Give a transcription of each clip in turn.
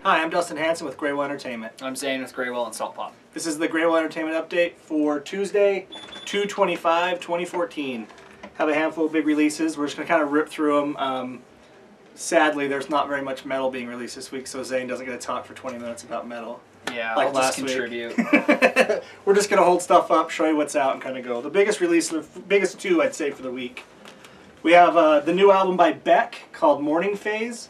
Hi, I'm Dustin Hanson with Graywhale Entertainment. I'm Zane with Graywhale and Salt Pop. This is the Graywhale Entertainment update for Tuesday, 2/25/2014. Have a handful of big releases. We're just going to kind of rip through them. Sadly, there's not very much metal being released this week, so Zane doesn't get to talk for 20 minutes about metal. Yeah, like I'll just contribute. We're just going to hold stuff up, show you what's out, and kind of go. The biggest release, the biggest two, I'd say, for the week. We have the new album by Beck called Morning Phase.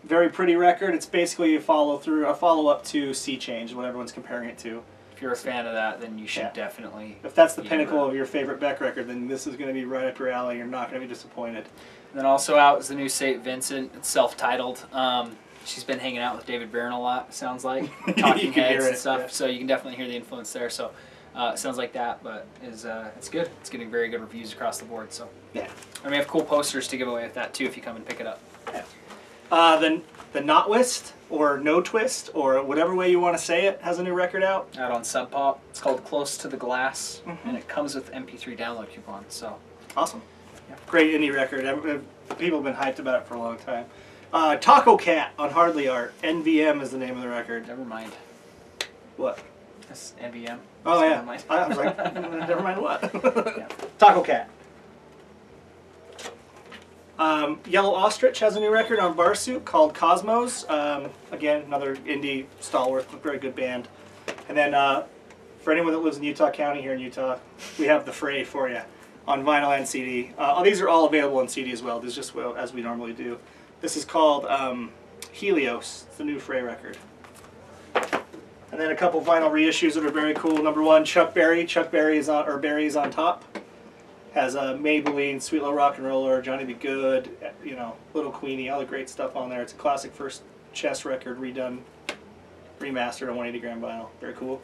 Very pretty record. It's basically a follow-up to Sea Change, what everyone's comparing it to. If you're a fan of that, then you should definitely... If that's the pinnacle of your favorite Beck record, then this is going to be right up your alley. You're not going to be disappointed. And then also out is the new St. Vincent. It's self-titled. She's been hanging out with David Byrne a lot, it sounds like. Talking heads and stuff. Yeah. So you can definitely hear the influence there. So it sounds like that, but it's good. It's getting very good reviews across the board. So yeah. And we have cool posters to give away with that, too, if you come and pick it up. Yeah. Then the Notwist, or Notwist, or whatever way you want to say it, has a new record out. Out on Sub Pop. It's called Close to the Glass, and it comes with MP3 download coupon. So awesome. Yeah. Great indie record. People have been hyped about it for a long time. Tacocat on Hardly Art. NVM is the name of the record. Never mind. What? That's NVM. Oh, yeah. I was like, never mind what? Yeah. Tacocat. Yellow Ostrich has a new record on Barsuit called Cosmos. Again, another indie stalwart, very good band. And then for anyone that lives in Utah County here in Utah, we have the Fray for you on vinyl and CD. These are all available on CD as well. This is just as we normally do. This is called Helios. It's the new Fray record. And then a couple vinyl reissues that are very cool. Number one, Chuck Berry. Chuck Berry is on, or Berry's on Top. Has Maybelline, Sweet Little Rock and Roller, Johnny B. Good, you know, Little Queenie, all the great stuff on there. It's a classic first Chess record redone, remastered on 180 gram vinyl. Very cool.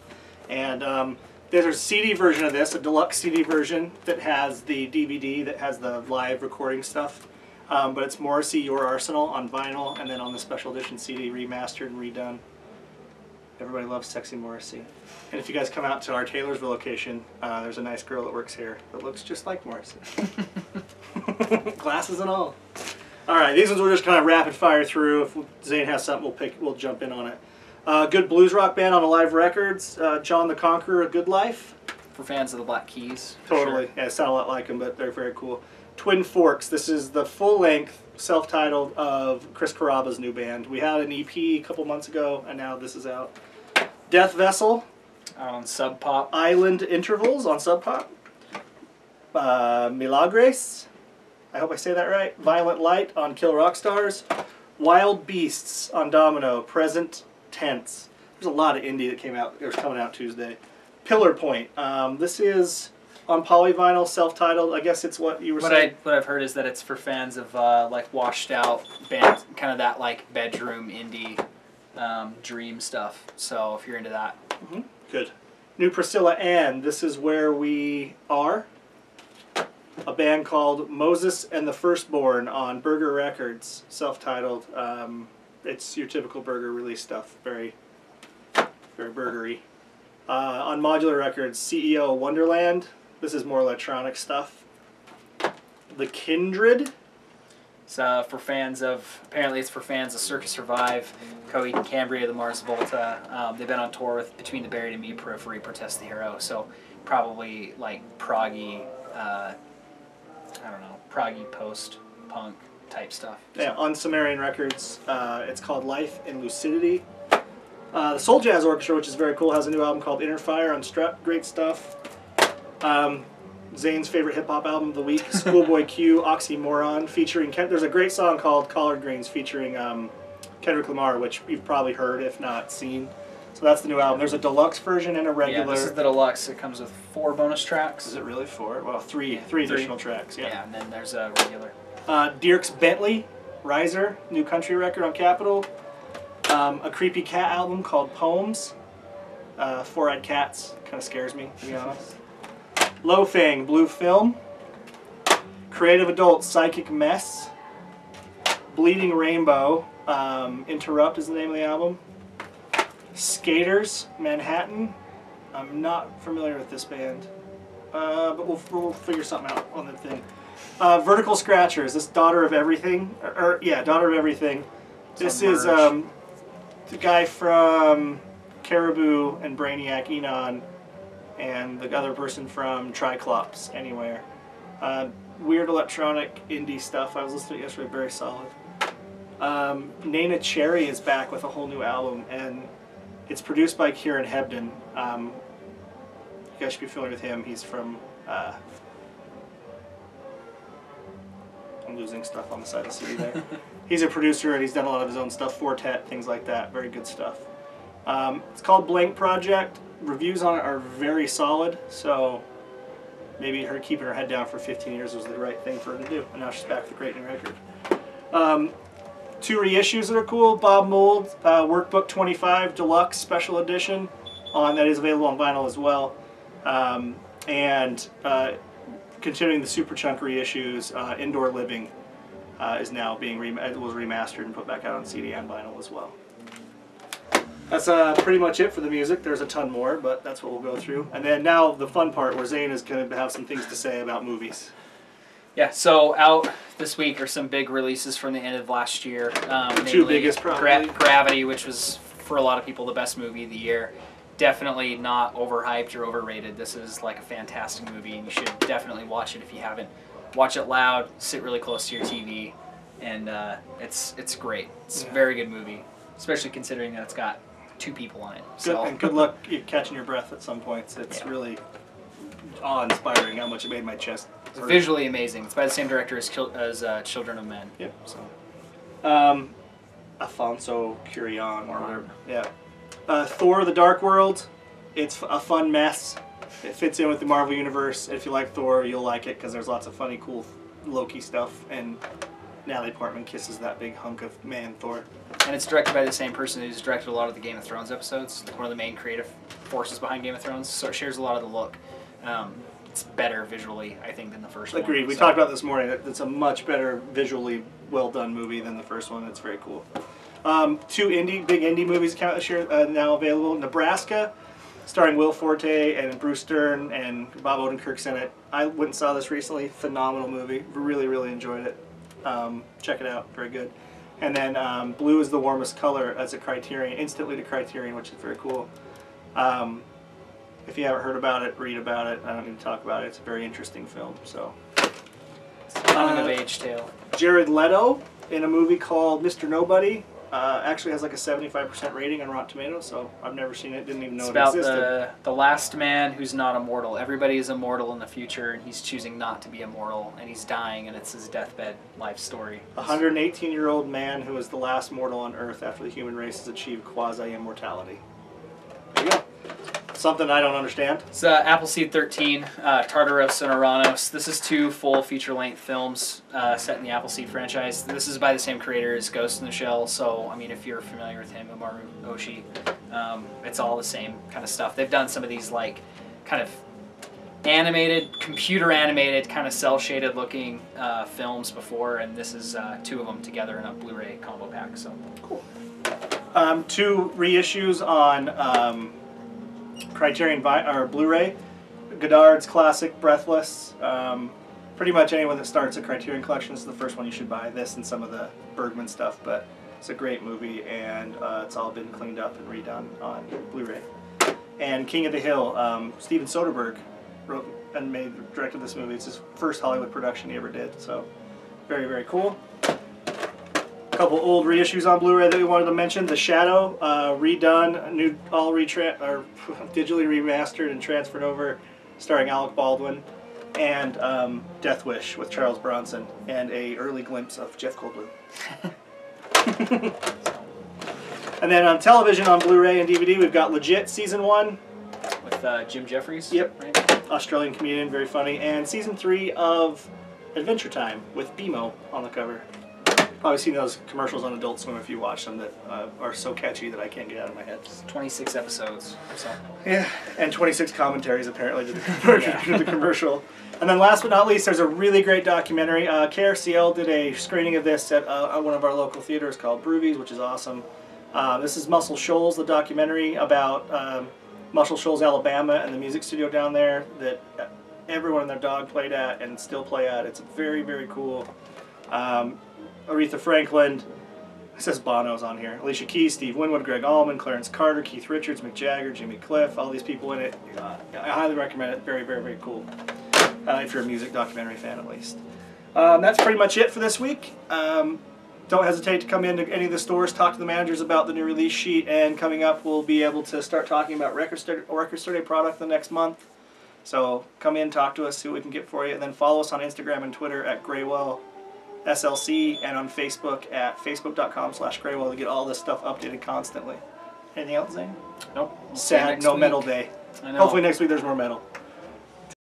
And there's a CD version of this, a deluxe CD version that has the DVD that has the live recording stuff. But it's Morrissey, Your Arsenal on vinyl, and then on the special edition CD, remastered and redone. Everybody loves Sexy Morrissey. And if you guys come out to our Taylorsville location, there's a nice girl that works here that looks just like Morrissey. Glasses and all. Alright, these ones we're just kind of rapid fire through. If Zane has something, we'll jump in on it. Good blues rock band on Alive Records. John the Conqueror, A Good Life. For fans of the Black Keys. Totally. Sure. Yeah, sound a lot like them, but they're very cool. Twin Forks. This is the full-length, self-titled of Chris Caraba's new band. We had an EP a couple months ago, and now this is out. Death Vessel. On Sub Pop. Island Intervals on Sub Pop. Milagres. I hope I say that right. Violent Light on Kill Rock Stars. Wild Beasts on Domino. Present Tense. There's a lot of indie that came out. It was coming out Tuesday. Pillar Point. This is on polyvinyl, self-titled. I guess it's what you were saying. What I've heard is that it's for fans of like washed out bands, kind of that like bedroom indie dream stuff. So if you're into that. Mm-hmm. Good. New Priscilla Ann. This is Where We Are. A band called Mozes and the Firstborn on Burger Records, self-titled. It's your typical Burger release stuff. Very, very burgery. On Modular Records, CEO Wonderland. This is more electronic stuff. The Kindred. It's for fans of, apparently it's for fans of Circus Survive, Coheed and Cambria, the Mars Volta. They've been on tour with Between the Buried and Me, Periphery, Protest the Hero. So probably like proggy, I don't know, proggy post-punk type stuff. Yeah, on Sumerian Records, it's called Life in Lucidity. The Souljazz Orchestra, which is very cool, has a new album called Inner Fire on Strut. Great stuff. Zane's favorite hip-hop album of the week, Schoolboy Q, Oxymoron, featuring... There's a great song called Collard Greens featuring Kendrick Lamar, which you've probably heard, if not seen. So that's the new album. There's a deluxe version and a regular... Yeah, this is the deluxe. It comes with 4 bonus tracks. Is it really 4? Well, three additional tracks, yeah. Yeah, and then there's a regular. Dierks Bentley, Riser, new country record on Capitol. A creepy cat album called Poems. Four-eyed cats. Kind of scares me, to be honest. Lo-Fang, Blue Film. Creative Adult, Psychic Mess. Bleeding Rainbow, Interrupt is the name of the album. Skaters, Manhattan. I'm not familiar with this band, but we'll figure something out on the thing. Vertical Scratchers, this Daughter of Everything, Daughter of Everything. This is the guy from Caribou and Brainiac Enon, and the other person from Triclops Anywhere. Weird electronic indie stuff. I was listening to it yesterday, very solid. Neneh Cherry is back with a whole new album, and it's produced by Kieran Hebden. You guys should be familiar with him. He's from... I'm losing stuff on the side of the CD there. He's a producer, and he's done a lot of his own stuff, Fortet, things like that. Very good stuff. It's called Blank Project. Reviews on it are very solid, so maybe her keeping her head down for 15 years was the right thing for her to do, and now she's back with a great new record. 2 reissues that are cool. Bob Mould, Workbook 25 Deluxe Special Edition, that is available on vinyl as well. Continuing the Superchunk reissues, Indoor Living is now being was remastered and put back out on CD and vinyl as well. That's pretty much it for the music. There's a ton more, but that's what we'll go through. And then now the fun part, where Zane is going to have some things to say about movies. Yeah, so out this week are some big releases from the end of last year. 2 biggest, probably. Gravity, which was, for a lot of people, the best movie of the year. Definitely not overhyped or overrated. This is like a fantastic movie, and you should definitely watch it if you haven't. Watch it loud, sit really close to your TV, and it's great. It's a very good movie, especially considering that it's got 2 people on it. So. And good luck catching your breath at some points. It's really awe-inspiring how much it made my chest hurt. Visually amazing. It's by the same director as Children of Men. Yep. So, Alfonso Cuarón or whatever. Yeah. Thor: The Dark World. It's a fun mess. It fits in with the Marvel Universe. If you like Thor, you'll like it because there's lots of funny, cool Loki stuff, and Natalie Portman kisses that big hunk of man Thor. And it's directed by the same person who's directed a lot of the Game of Thrones episodes. One of the main creative forces behind Game of Thrones, so it shares a lot of the look. It's better visually, I think, than the first one. Agreed. We talked about this morning. It's a much better, visually well-done movie than the first one. It's very cool. 2 big indie movies count this year, now available. Nebraska, starring Will Forte and Bruce Dern and Bob Odenkirk's in it. I went and saw this recently. Phenomenal movie. Really, really enjoyed it. Check it out. Very good. And then Blue is the Warmest Color as a Criterion, instantly to Criterion, which is very cool. If you haven't heard about it, read about it. I don't need to talk about it. It's a very interesting film. So, it's a coming-of-age tale. Jared Leto in a movie called Mr. Nobody. Actually has like a 75% rating on Rotten Tomatoes, so I've never seen it, didn't even know it existed. It's about the last man who's not immortal. Everybody is immortal in the future, and he's choosing not to be immortal, and he's dying, and it's his deathbed life story. A 118-year-old man who is the last mortal on Earth after the human race has achieved quasi-immortality. There you go. Something I don't understand. It's Appleseed 13, Tartaros and Uranus. This is 2 full feature-length films set in the Appleseed franchise. This is by the same creator as Ghost in the Shell, so, I mean, if you're familiar with him, Umaru Oshii, it's all the same kind of stuff. They've done some of these, like, kind of animated, computer-animated, kind of cel-shaded looking films before, and this is 2 of them together in a Blu-ray combo pack, so. Cool. 2 reissues on... Criterion or Blu-ray, Godard's classic Breathless. Pretty much anyone that starts a Criterion collection, this is the first one you should buy. This and some of the Bergman stuff, but it's a great movie, and it's all been cleaned up and redone on Blu-ray. And King of the Hill, Steven Soderbergh wrote and directed this movie. It's his first Hollywood production he ever did, so very, very cool. A couple old reissues on Blu-ray that we wanted to mention. The Shadow, redone, all digitally remastered and transferred over, starring Alec Baldwin, and Death Wish with Charles Bronson, and a early glimpse of Jeff Goldblum. And then on television, on Blu-ray and DVD, we've got Legit Season 1. With Jim Jeffries? Yep. Right? Australian comedian, very funny. And Season 3 of Adventure Time with BMO on the cover. Probably seen those commercials on Adult Swim if you watch them that are so catchy that I can't get out of my head. 26 episodes or so. Yeah, and 26 commentaries apparently to the commercial. And then last but not least, there's a really great documentary. KRCL did a screening of this at one of our local theaters called Broovies, which is awesome. This is Muscle Shoals, the documentary about Muscle Shoals, Alabama, and the music studio down there that everyone and their dog played at and still play at. It's very, very cool. Aretha Franklin, It says Bono's on here. Alicia Keys, Steve Winwood, Greg Allman, Clarence Carter, Keith Richards, Mick Jagger, Jimmy Cliff, all these people in it. I highly recommend it. Very, very, very cool. If you're a music documentary fan, at least. That's pretty much it for this week. Don't hesitate to come into any of the stores, talk to the managers about the new release sheet, and coming up we'll be able to start talking about Record Store Day product the next month. So come in, talk to us, see what we can get for you, and then follow us on Instagram and Twitter at Graywhale SLC, and on Facebook at facebook.com/Graywhale to get all this stuff updated constantly. Anything else, Zane? Nope. We'll Sad, no metal day. I know. Hopefully next week there's more metal.